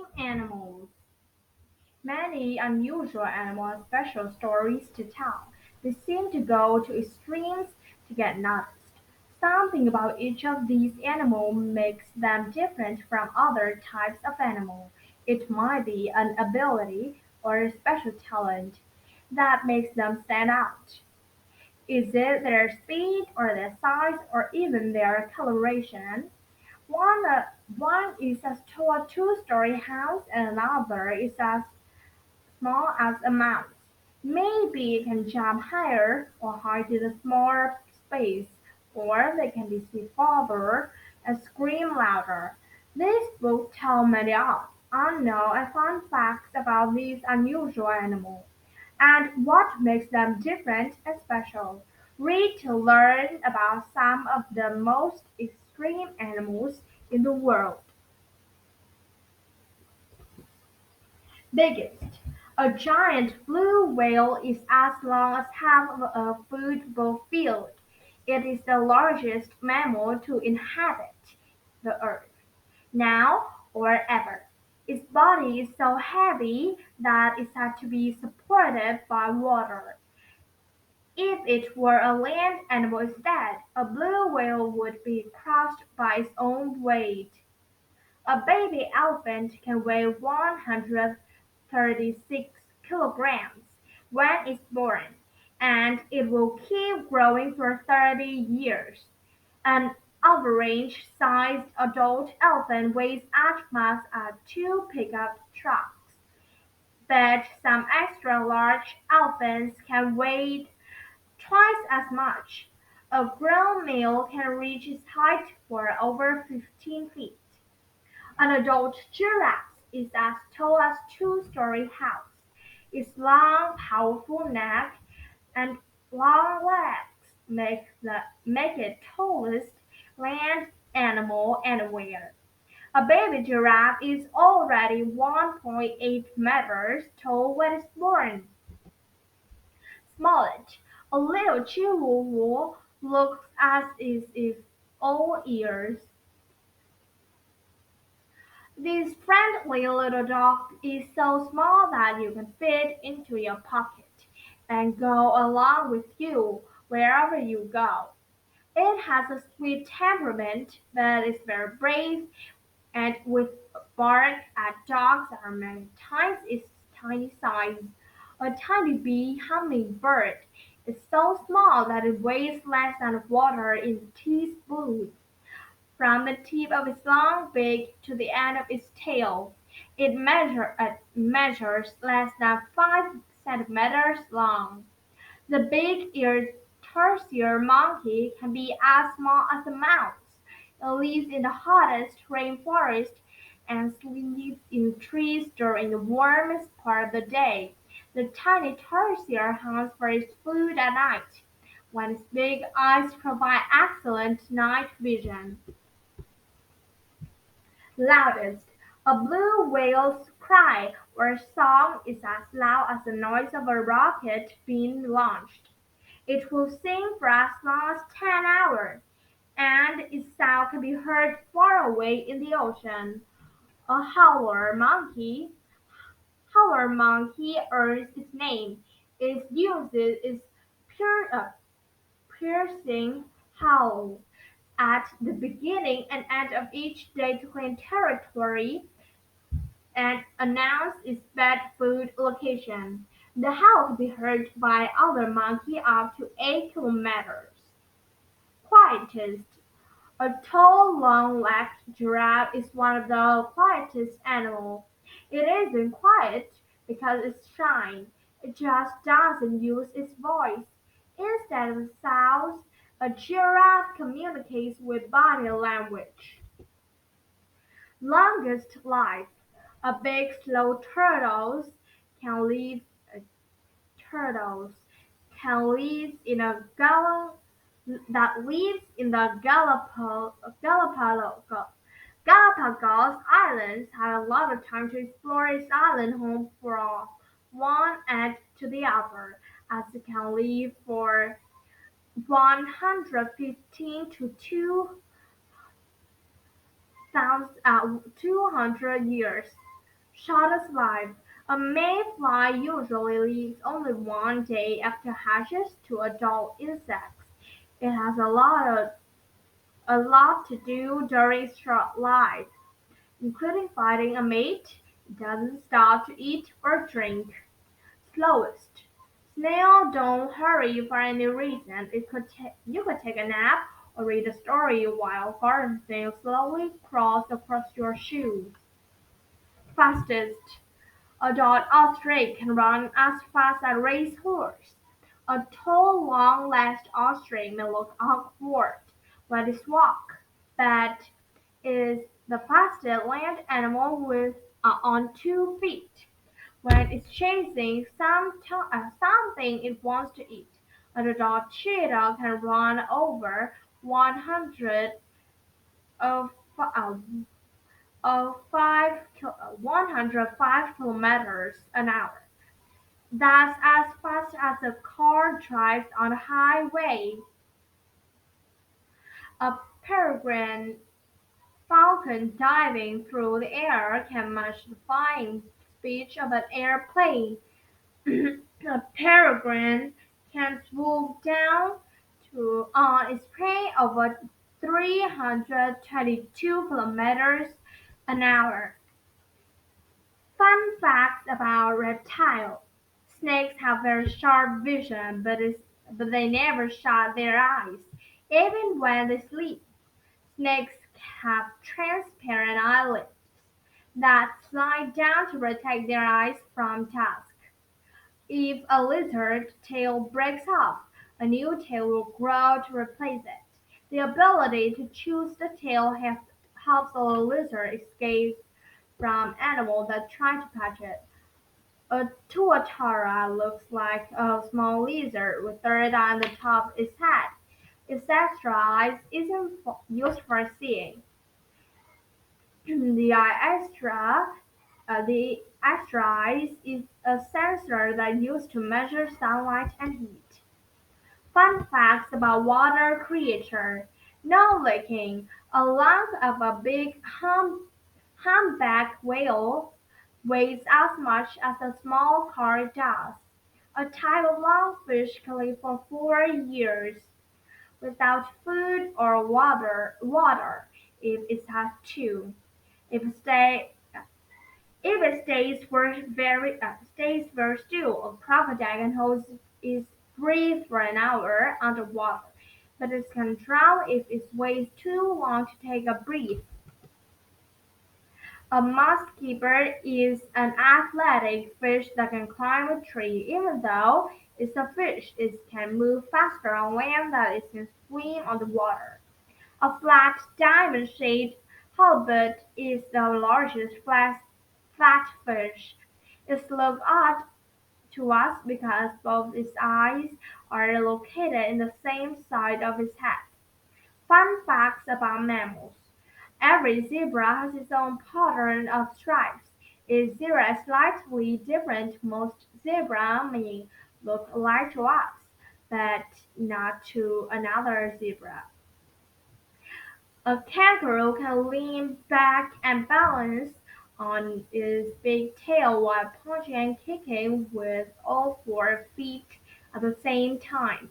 extreme animals. Many unusual animals have special stories to tell. They seem to go to extremes to get noticed. Something about each of these animals makes them different from other types of animal. It might be an ability or a special talent that makes them stand out. Is it their speed or their size or even their coloration? One is as tall as a two-story house and another is as small as a mouse. Maybe it can jump higher or hide in a smaller space, or they can be see farther and scream louder. This book tells many unknown and fun facts about these unusual animals and what makes them different and special. Read to learn about some of the most extreme animals in the world. Biggest: a giant blue whale is as long as half of a football field. It is the largest mammal to inhabit the earth, now or ever. Its body is so heavy that it had to be supported by water. If it were a land animal instead, a blue whale would be crushed by its own weight. A baby elephant can weigh 136 kilograms when it's born, and it will keep growing for 30 years. An average-sized adult elephant weighs as much as two pickup trucks, but some extra-large elephants can weigh twice as much. A grown male can reach its height for over 15 feet. An adult giraffe is as tall as a two-story house. Its long, powerful neck and long legs make it tallest land animal anywhere. A baby giraffe is already 1.8 meters tall when it's born. Smollett, a little chihuahua, looks as if all ears. This friendly little dog is so small that you can fit into your pocket and go along with you wherever you go. It has a sweet temperament but is very brave and will bark at dogs that are many times its tiny size. A tiny bee hummingbird is so small that it weighs less than water in a teaspoon. From the tip of its long beak to the end of its tail, it measures less than 5 centimeters long. The big-eared tarsier monkey can be as small as a mouse. It lives in the hottest rainforest and sleeps in trees during the warmest part of the day. The tiny tarsier hunts for its food at night, when its big eyes provide excellent night vision. Loudest: a blue whale's cry or song is as loud as the noise of a rocket being launched. It will sing for as long as 10 hours, and its sound can be heard far away in the ocean. A howler monkey earns its name. It uses its piercing howl at the beginning and end of each day to claim territory and announce its pet food location. The howl can be heard by other monkeys up to 8 kilometers. Quietest: a tall, long-legged giraffe is one of the quietest animals. It isn't quiet because it's shy. It just doesn't use its voice. Instead of sounds, a giraffe communicates with body language. Longest life: a big slow uh, turtles can live in a that lives in the Galapagos Islands had a lot of time to explore its island home from one end to the other, as it can live for 115 to 200 years. Shortest life. A mayfly usually lives only 1 day after hatches to adult insects. It has a lot to do during its short life, including finding a mate. It doesn't stop to eat or drink. Slowest. Snail don't hurry for any reason. You could take a nap or read a story while garden snails slowly crawl across your shoe. Fastest. A dog ostrich can run as fast as a racehorse. A tall, long-legged ostrich may look awkward when it walks, but is the fastest land animal on 2 feet when it's chasing something it wants to eat. A dog cheetah can run over 100 of, of 105 kilometers an hour. That's as fast as a car drives on a highway. A peregrine falcon diving through the air can match the flying speed of an airplane. A peregrine can swoop down on its prey over 322 kilometers an hour. Fun facts about reptiles. Snakes have very sharp vision, but they never shut their eyes, even when they sleep. Snakes have transparent eyelids that slide down to protect their eyes from dust. If a lizard tail breaks off, a new tail will grow to replace it. The ability to choose the tail helps a lizard escape from animals that try to catch it. A tuatara looks like a small lizard with dirt on the top of its head. Its extra eyes isn't used for seeing. The extra eyes is a sensor that is used to measure sunlight and heat. Fun facts about water creature. No licking. A lung of a big humpback whale weighs as much as a small car does. A type of lungfish can live for 4 years without food or water if it has to. If it stay if it stays very still, a crocodile can hold its breath for an hour underwater, but it can drown if it waits too long to take a breath. A musketeer is an athletic fish that can climb a tree. Even though it's a fish, it can move faster on land than it can swim on the water. A flat, diamond-shaped halibut is the largest flatfish. It looks odd to us because both its eyes are located in the same side of its head. Fun facts about mammals. Every zebra has its own pattern of stripes. Each zebra is slightly different. Most zebras may look alike to us, but not to another zebra. A kangaroo can lean back and balance on its big tail while punching and kicking with all 4 feet at the same time.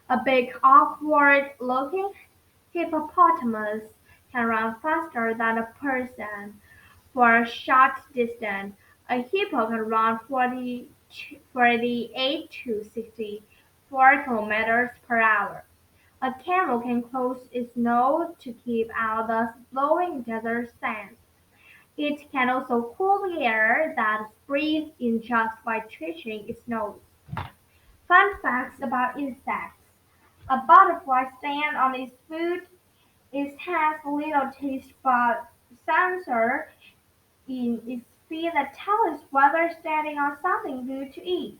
A big, awkward-looking hippopotamus can run faster than a person for a short distance. A hippo can run 48 to 64 kilometers per hour. A camel can close its nose to keep out the blowing desert sand. It can also cool the air that it breathes in just by twitching its nose. Fun facts about insects. A butterfly stands on its foot. It has a little taste bud sensor in its feet that tells it whether it's standing on something good to eat.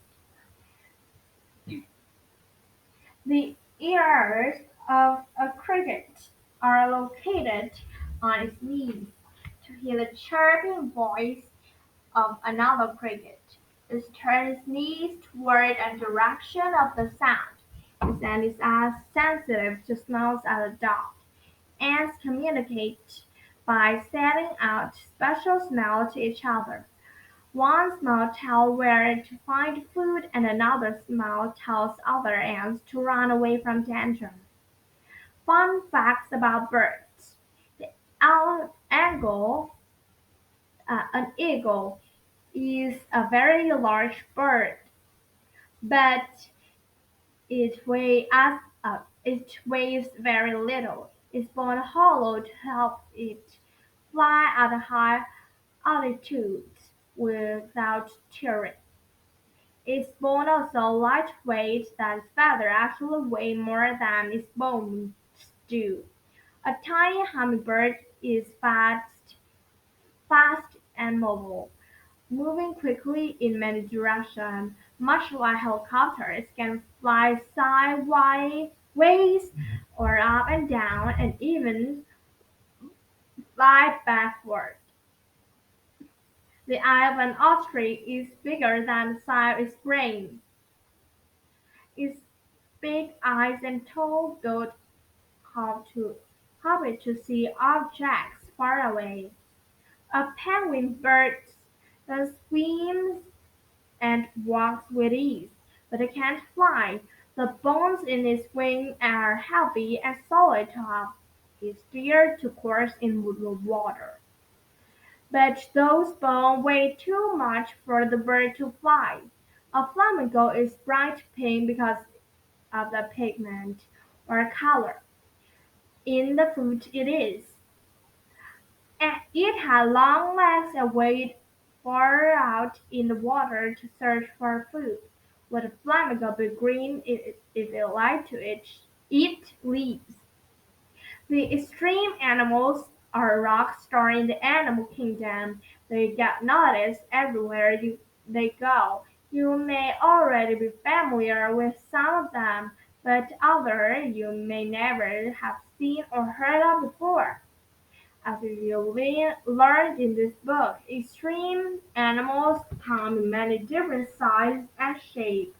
The ears of a cricket are located on its knees to hear the chirping voice of another cricket. It turns its knees toward the direction of the sound. Its is as sensitive to smells as a dog. Ants communicate by sending out special signals to each other. One small tells where to find food and another small tells other ants to run away from danger. Fun facts about birds. The an eagle, is a very large bird, but it weighs very little. Its bone hollow to help it fly at high altitudes without tearing. Its bone is so lightweight that its feathers actually weigh more than its bones do. A tiny hummingbird is fast and mobile, moving quickly in many directions. Much like helicopters, can fly sideways or up and down and even fly backward. The eye of an ostrich is bigger than the size of its brain. Its big eyes and tall bill help it to see objects far away. A penguin bird that swims and walks with ease, but it can't fly. The bones in its wings are heavy and solid to help it steer to course in the water. But those bones weigh too much for the bird to fly. A flamingo is bright pink because of the pigment or color in the food it is. And it had long legs and waded far out in the water to search for food. Would a flamingo be green if it liked to eat leaves? The extreme animals are a rock star in the animal kingdom. They get noticed everywhere they go. You may already be familiar with some of them, but others you may never have seen or heard of before. As you learned in this book, extreme animals come in many different sizes and shapes.